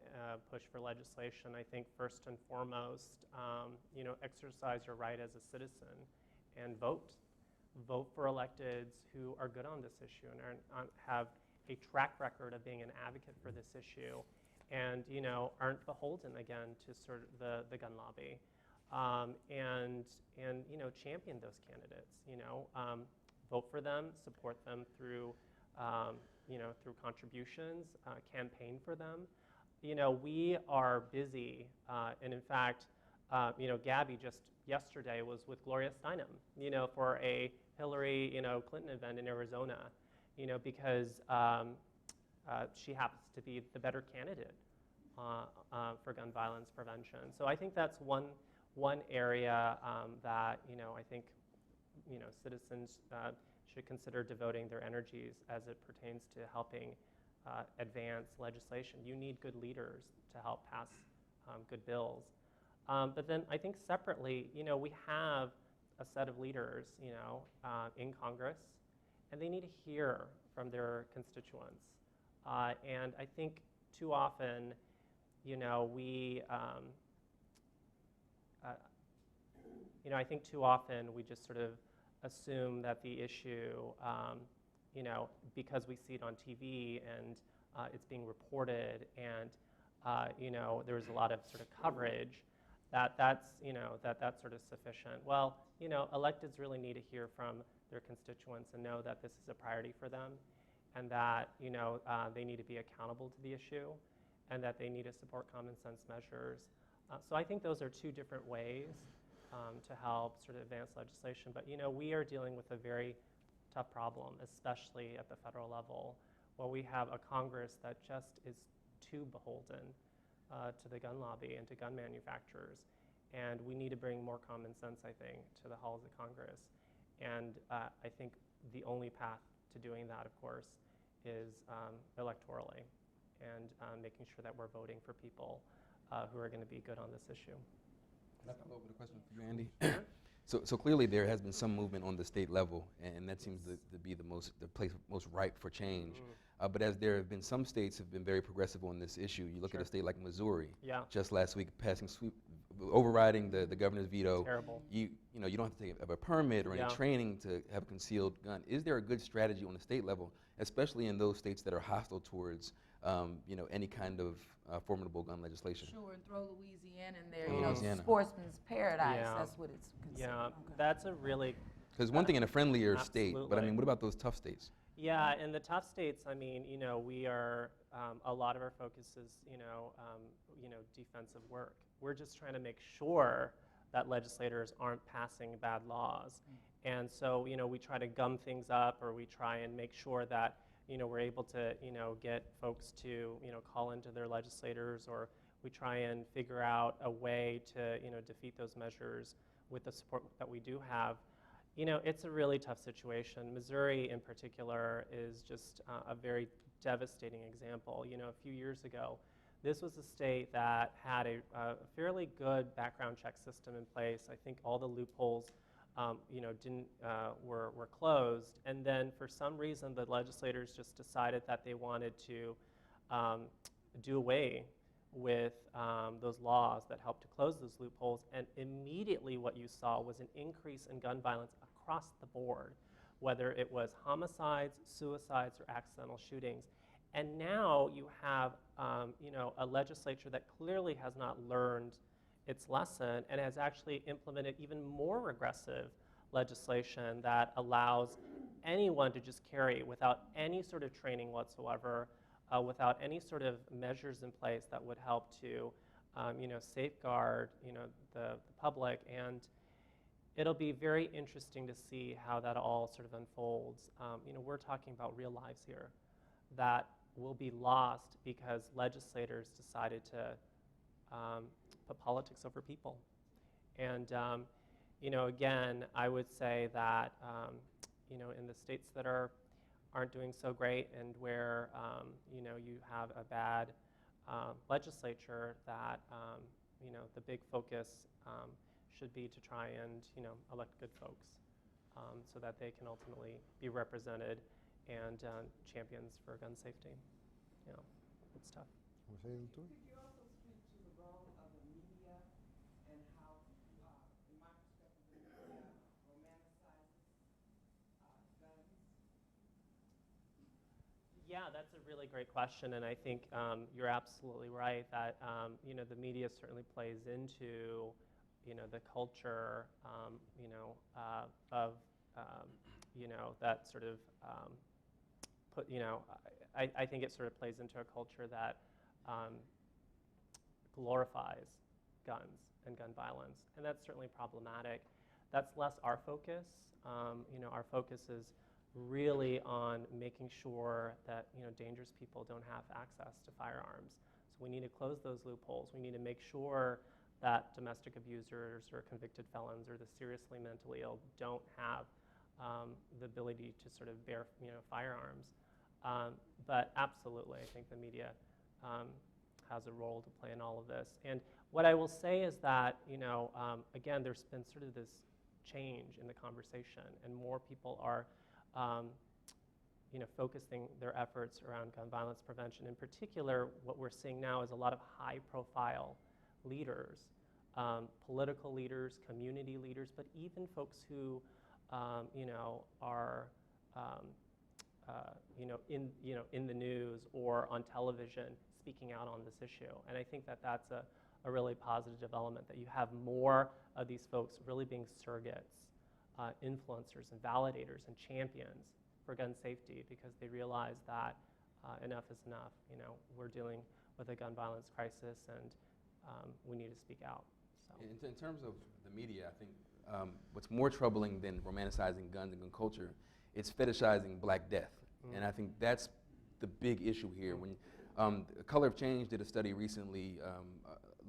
push for legislation. I think first and foremost, exercise your right as a citizen and vote. Vote for electeds who are good on this issue and have a track record of being an advocate for this issue, and aren't beholden again to sort of the gun lobby, and champion those candidates. Vote for them, support them through through contributions, campaign for them. We are busy, and in fact, Gabby just yesterday was with Gloria Steinem, for a Hillary, Clinton event in Arizona, because she happens to be the better candidate for gun violence prevention. So I think that's one area that I think citizens should consider devoting their energies as it pertains to helping advance legislation. You need good leaders to help pass good bills. But then I think separately, we have a set of leaders, in Congress, and they need to hear from their constituents. And I think too often, I think too often we just sort of assume that the issue, because we see it on TV and it's being reported, and there's a lot of sort of coverage, that's sort of sufficient. Well, electeds really need to hear from their constituents and know that this is a priority for them, and that they need to be accountable to the issue, and that they need to support common sense measures. So I think those are two different ways to help sort of advance legislation. But we are dealing with a very tough problem, especially at the federal level, where we have a Congress that just is too beholden to the gun lobby and to gun manufacturers. And we need to bring more common sense, I think, to the halls of Congress. And I think the only path to doing that, of course, is electorally, and making sure that we're voting for people who are going to be good on this issue.
Can I follow up with a question for you, Andy? So clearly there has been some movement on the state level, and that seems to be the place most ripe for change. But as there have been some states have been very progressive on this issue, you look at a state like Missouri,
Yeah.
just last week passing overriding the governor's veto.
Terrible.
You know, you don't have to take a permit or
Yeah.
any training to have a concealed gun. Is there a good strategy on the state level, especially in those states that are hostile towards, you know, any kind of formidable gun legislation?
Sure, and throw Louisiana in there,
Throw
you know,
Louisiana.
sportsman's paradise,
Yeah.
that's what it's considered.
Yeah,
Okay.
that's a really,
Because one thing in a friendlier state, but I
Absolutely.
mean, what about those tough states?
yeah, in the tough states, I mean, you know, we are, a lot of our focus is, you know, defensive work. We're just trying to make sure that legislators aren't passing bad laws. And so, you know, we try to gum things up, or we try and make sure that, you know, we're able to, you know, get folks to, you know, call into their legislators, or we try and figure out a way to, you know, defeat those measures with the support that we do have. You know, it's a really tough situation. Missouri, in particular, is just a very devastating example. You know, a few years ago, this was a state that had a fairly good background check system in place. I think all the loopholes, you know, were closed. And then, for some reason, the legislators just decided that they wanted to do away with those laws that helped to close those loopholes. And immediately, what you saw was an increase in gun violence across the board, whether it was homicides, suicides, or accidental shootings. And now you have, you know, a legislature that clearly has not learned its lesson and has actually implemented even more regressive legislation that allows anyone to just carry without any sort of training whatsoever, without any sort of measures in place that would help to, you know, safeguard, you know, the public. And it'll be very interesting to see how that all sort of unfolds. You know, we're talking about real lives here that will be lost because legislators decided to put politics over people. And, you know, again, I would say that, you know, in the states that aren't doing so great, and where, you know, you have a bad legislature, that, you know, the big focus should be to try and, you know, elect good folks, so that they can ultimately be represented and champions for gun safety. You know, it's tough.
Want to say anything to it?
Could you also speak to the role of the media and how, in my perspective, the media romanticizes guns?
Yeah, that's a really great question, and I think you're absolutely right that, you know, the media certainly plays into, you know, the culture, you know, of, you know, that sort of you know, I think it sort of plays into a culture that glorifies guns and gun violence, and that's certainly problematic. That's less our focus. You know, our focus is really on making sure that, you know, dangerous people don't have access to firearms. So we need to close those loopholes. We need to make sure that domestic abusers or convicted felons or the seriously mentally ill don't have the ability to sort of bear, you know, firearms. But absolutely, I think the media has a role to play in all of this. And what I will say is that, you know, again, there's been sort of this change in the conversation, and more people are, you know, focusing their efforts around gun violence prevention. In particular, what we're seeing now is a lot of high-profile leaders, political leaders, community leaders, but even folks who, you know, are, you know, in the news or on television, speaking out on this issue. And I think that that's a really positive development, that you have more of these folks really being surrogates, influencers and validators and champions for gun safety, because they realize that enough is enough. You know, we're dealing with a gun violence crisis, and we need to speak out. So.
In terms of the media, I think what's more troubling than romanticizing guns and gun culture, it's fetishizing Black death. And I think that's the big issue here. When Color of Change did a study recently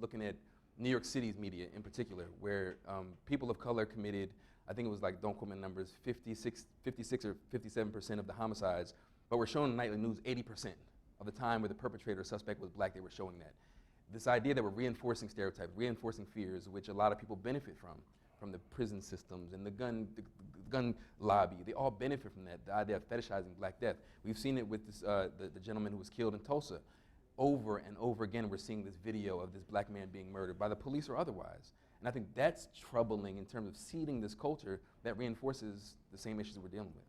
looking at New York City's media in particular, where people of color committed, I think it was like, don't quote me numbers, 56 or 57% of the homicides, but were shown in nightly news 80% of the time where the perpetrator or suspect was Black, they were showing that. This idea that we're reinforcing stereotypes, reinforcing fears, which a lot of people benefit from the prison systems and the gun lobby, they all benefit from that, the idea of fetishizing Black death. We've seen it with this, the gentleman who was killed in Tulsa. over and over again, we're seeing this video of this black man being murdered by the police or otherwise. And I think that's troubling in terms of seeding this culture that reinforces the same issues we're dealing with.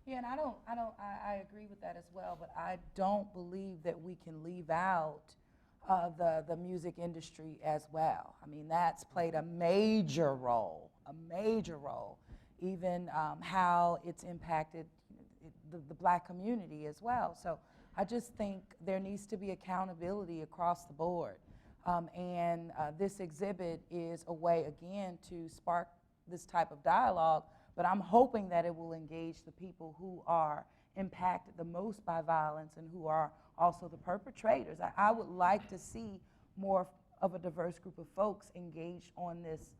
Yeah, and I agree with that as well, but I don't believe that we can leave out the music industry as well. I mean, that's played a major role, even how it's impacted the black community as well. So I just think there needs to be accountability across the board. And this exhibit is a way, again, to spark this type of dialogue, but I'm hoping that it will engage the people who are impacted the most by violence and who are also the perpetrators. I would like to see more of a diverse group of folks engaged on this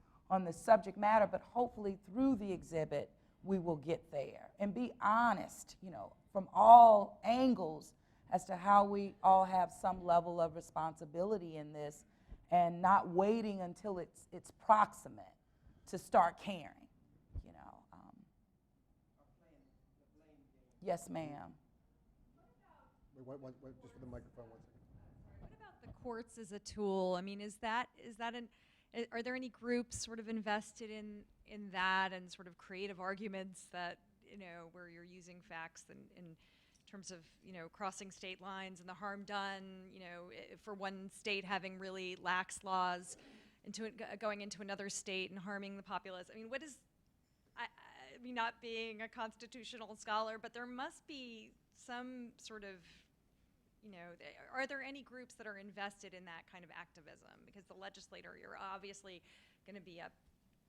subject matter, but hopefully through the exhibit we will get there and be honest, you know, from all angles as to how we all have some level of responsibility in this and not waiting until it's proximate to start caring, you know. Yes, ma'am.
Just for the microphone, 1 second.
What about the courts as a tool? I mean, are there any groups sort of invested in that and sort of creative arguments that, you know, where you're using facts in terms of, you know, crossing state lines and the harm done, you know, for one state having really lax laws going into another state and harming the populace? I mean, I mean, not being a constitutional scholar, but there must be some sort of, you know, are there any groups that are invested in that kind of activism? Because the legislator, you're obviously going to be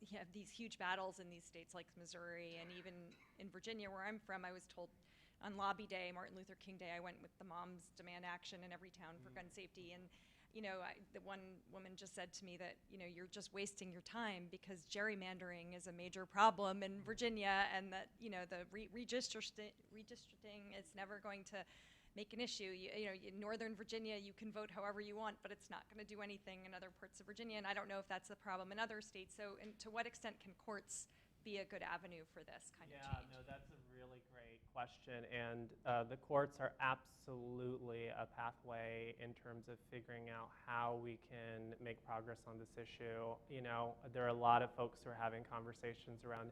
you have these huge battles in these states like Missouri, and even in Virginia, where I'm from, I was told on Lobby Day, Martin Luther King Day, I went with the Moms Demand Action in every town for gun safety, and you know, the one woman just said to me that, you know, you're just wasting your time because gerrymandering is a major problem in Virginia, and that, you know, the redistricting is never going to make an issue. You know, in Northern Virginia, you can vote however you want, but it's not going to do anything in other parts of Virginia, and I don't know if that's the problem in other states. So, and to what extent can courts be a good avenue for this kind of change?
Yeah, no, that's a really great question, and the courts are absolutely a pathway in terms of figuring out how we can make progress on this issue. You know, there are a lot of folks who are having conversations around,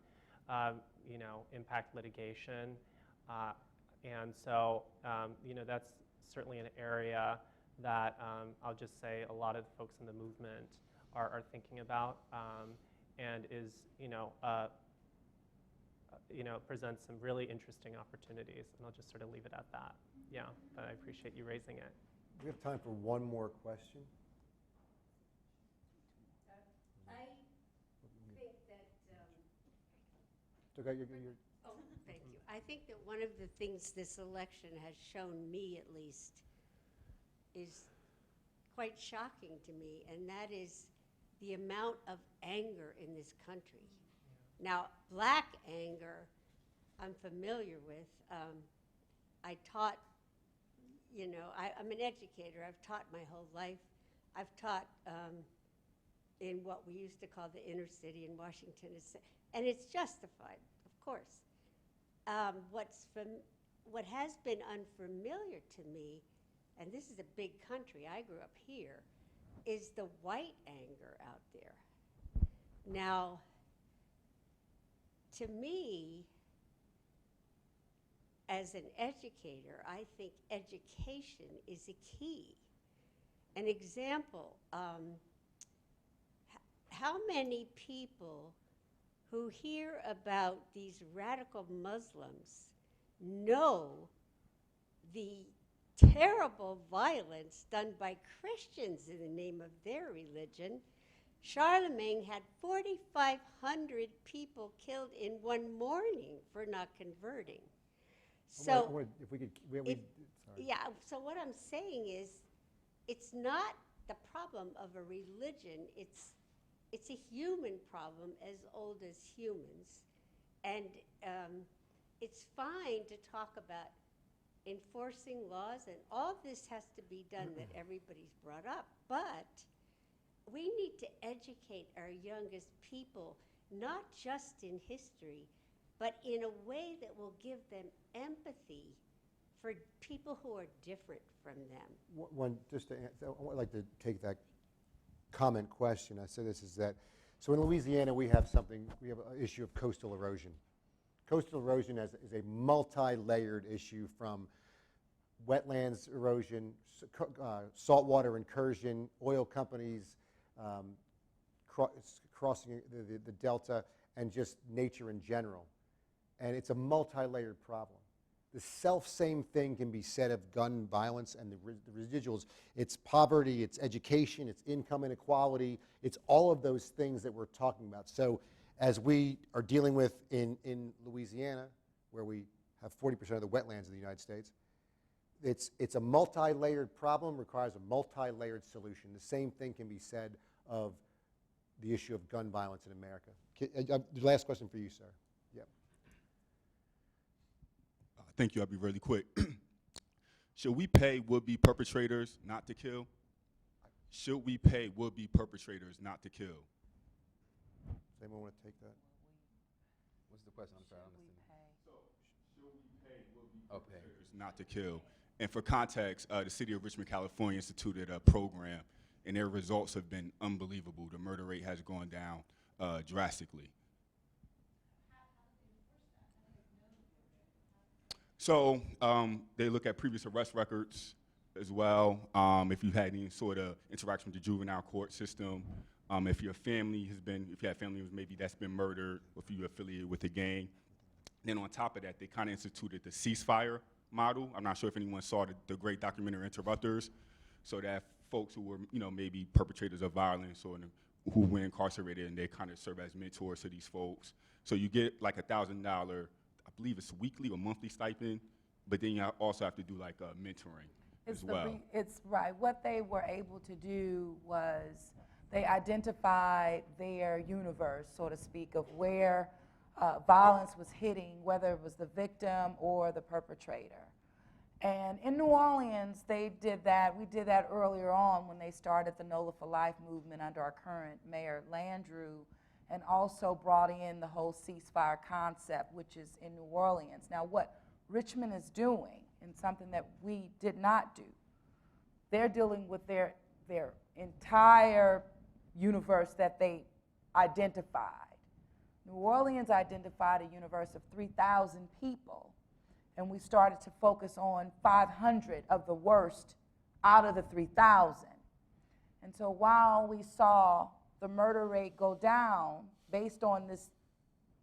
you know, impact litigation. And so, you know, that's certainly an area that I'll just say a lot of the folks in the movement are thinking about, and is, you know, presents some really interesting opportunities. And I'll just sort of leave it at that. Yeah, but I appreciate you raising it.
We have time for one more question.
I think that,
Okay,
oh, thank you. I think that one of the things this election has shown me, at least, is quite shocking to me, and that is the amount of anger in this country. Now, black anger, I'm familiar with. I taught, you know, I'm an educator. I've taught my whole life. I've taught in what we used to call the inner city in Washington, and it's justified, of course. What has been unfamiliar to me, and this is a big country, I grew up here, is the white anger out there. Now, to me, as an educator, I think education is a key. An example, how many people who hear about these radical Muslims know the terrible violence done by Christians in the name of their religion? Charlemagne had 4,500 people killed in one morning for not converting. So,
if we could,
sorry.
Yeah.
So what I'm saying is, it's not the problem of a religion, it's a human problem as old as humans. And it's fine to talk about enforcing laws, and all this has to be done that everybody's brought up. But we need to educate our youngest people, not just in history, but in a way that will give them empathy for people who are different from them.
One, just to answer, I would like to take that comment question. I say this is that, so in Louisiana we have an issue of coastal erosion. Coastal erosion is a multi-layered issue from wetlands erosion, saltwater incursion, oil companies crossing the delta, and just nature in general. And it's a multi-layered problem. The self-same thing can be said of gun violence and the residuals. It's poverty, it's education, it's income inequality, it's all of those things that we're talking about. So as we are dealing with in Louisiana, where we have 40% of the wetlands in the United States, it's a multi-layered problem, requires a multi-layered solution. The same thing can be said of the issue of gun violence in America. The last question for you, sir. Yep.
Thank you. I'll be really quick. Should we pay would-be perpetrators not to kill? Should we pay would-be perpetrators not to kill?
Does anyone want to take that?
What's the question? I'm sorry, I don't understand.
So, should we pay would-be
Oh,
perpetrators not to kill? And for context, the city of Richmond, California instituted a program, and their results have been unbelievable. The murder rate has gone down drastically. So they look at previous arrest records as well. If you had any sort of interaction with the juvenile court system, if your family if you have family maybe that's been murdered, or if you're affiliated with a gang. Then on top of that, they kind of instituted the ceasefire model. I'm not sure if anyone saw the great documentary Interrupters. So that folks who were, maybe perpetrators of violence or who were incarcerated, and they kind of serve as mentors to these folks. So you get like $1,000, I believe it's weekly or monthly stipend, but then you also have to do like mentoring as well.
It's right. What they were able to do was they identified their universe, so to speak, of where violence was hitting, whether it was the victim or the perpetrator. And in New Orleans, they did that. We did that earlier on when they started the NOLA for Life movement under our current mayor, Landrieu, and also brought in the whole ceasefire concept, which is in New Orleans. Now, what Richmond is doing, and something that we did not do, they're dealing with their entire universe that they identified. New Orleans identified a universe of 3,000 people, and we started to focus on 500 of the worst out of the 3,000. And so while we saw the murder rate go down based on this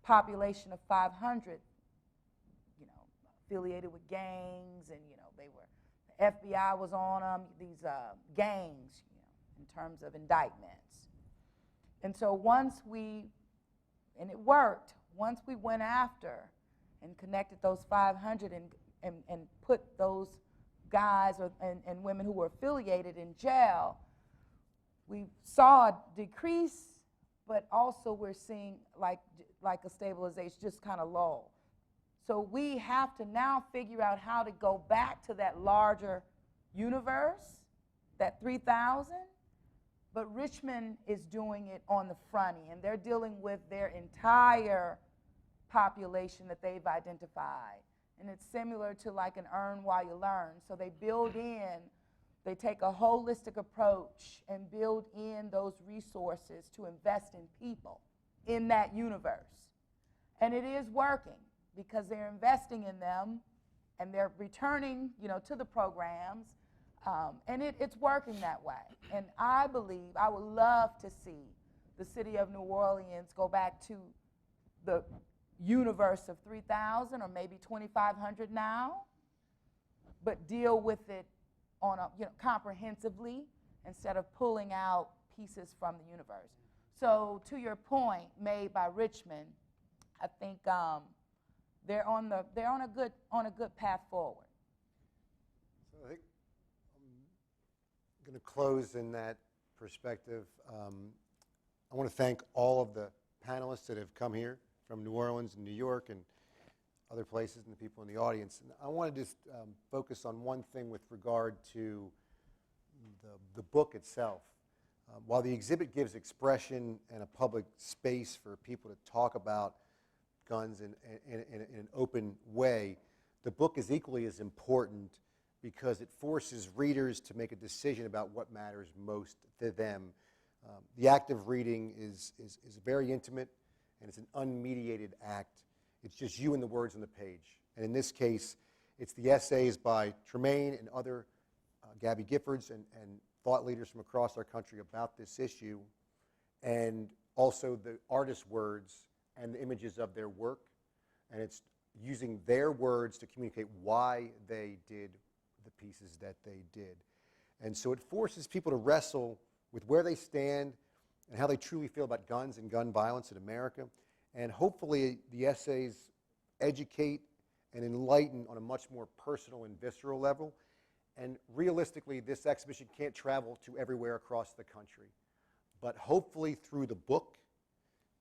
population of 500, affiliated with gangs, and the FBI was on them, these gangs, in terms of indictments. And so and it worked, once we went after and connected those 500 and put those guys and women who were affiliated in jail, we saw a decrease, but also we're seeing like a stabilization, just kind of low. So we have to now figure out how to go back to that larger universe, that 3,000, but Richmond is doing it on the front end. They're dealing with their entire population that they've identified. And it's similar to like an earn while you learn. So they they take a holistic approach and build in those resources to invest in people in that universe. And it is working because they're investing in them and they're returning, to the programs. And it's working that way. And I believe, I would love to see the city of New Orleans go back to the universe of 3,000 or maybe 2,500 now, but deal with it on comprehensively instead of pulling out pieces from the universe. So to your point made by Richmond, I think they're on a good path forward.
So I think I'm going to close in that perspective. I want to thank all of the panelists that have come here from New Orleans and New York and other places, and the people in the audience. And I want to just focus on one thing with regard to the book itself. While the exhibit gives expression and a public space for people to talk about guns in an open way, the book is equally as important because it forces readers to make a decision about what matters most to them. The act of reading is very intimate, and it's an unmediated act. It's just you and the words on the page. And in this case, it's the essays by Tremaine and other Gabby Giffords and thought leaders from across our country about this issue, and also the artists' words and the images of their work. And it's using their words to communicate why they did the pieces that they did. And so it forces people to wrestle with where they stand and how they truly feel about guns and gun violence in America. And hopefully the essays educate and enlighten on a much more personal and visceral level. And realistically, this exhibition can't travel to everywhere across the country. But hopefully through the book,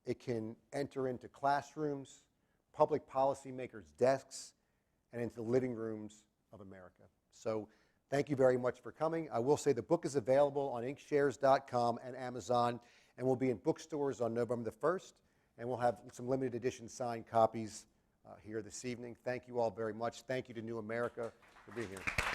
it can enter into classrooms, public policymakers' desks, and into the living rooms of America. So thank you very much for coming. I will say the book is available on inkshares.com and Amazon, and will be in bookstores on November the 1st, and we'll have some limited edition signed copies here this evening. Thank you all very much. Thank you to New America for being here.